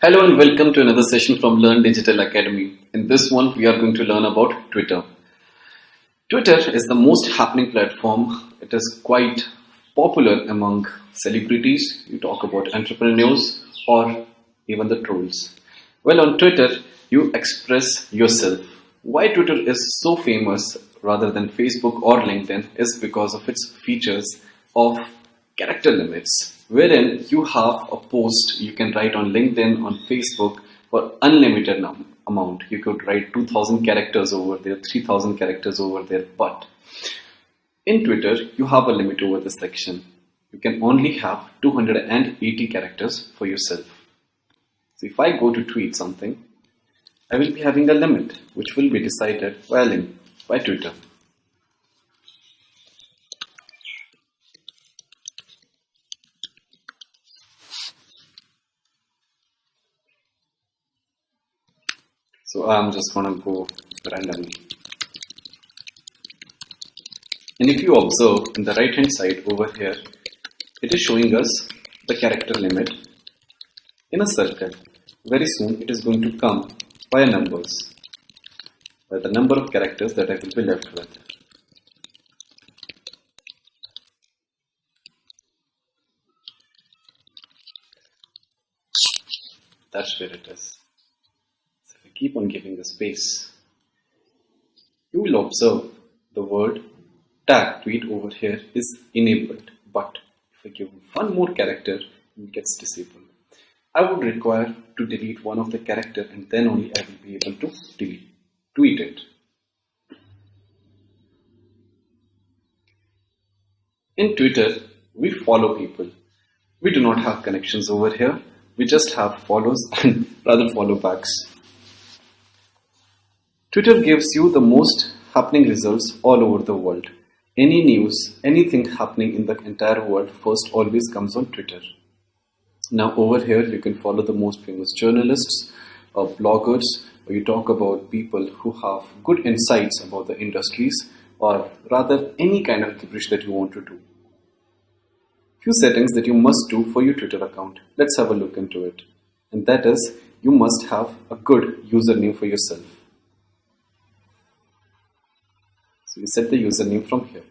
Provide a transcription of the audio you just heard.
Hello and welcome to another session from Learn Digital Academy. In this one, we are going to learn about Twitter. Twitter is the most happening platform. It is quite popular among celebrities. You talk about entrepreneurs or even the trolls. Well, on Twitter, you express yourself. Why Twitter is so famous rather than Facebook or LinkedIn is because of its features of character limits, wherein you have a post you can write on LinkedIn, on Facebook for unlimited amount. You could write 2000 characters over there, 3000 characters over there, but in Twitter, you have a limit over this section. You can only have 280 characters for yourself. So if I go to tweet something, I will be having a limit which will be decided by Twitter. So I'm just gonna go randomly. And if you observe in the right hand side over here, it is showing us the character limit in a circle. Very soon it is going to come by numbers, by the number of characters that I will be left with. That's where it is. So if I keep on giving the space, you will observe the word tag tweet over here is enabled, but if I give one more character, it gets disabled. I would require to delete one of the character and then only I will be able to tweet it. In Twitter, we follow people. We do not have connections over here. We just have follows and rather follow backs. Twitter gives you the most happening results all over the world. Any news, anything happening in the entire world first always comes on Twitter. Now over here you can follow the most famous journalists or bloggers, or you talk about people who have good insights about the industries or rather any kind of gibberish that you want to do. Few settings that you must do for your Twitter account. Let's have a look into it. And that is, you must have a good username for yourself. So you set the username from here.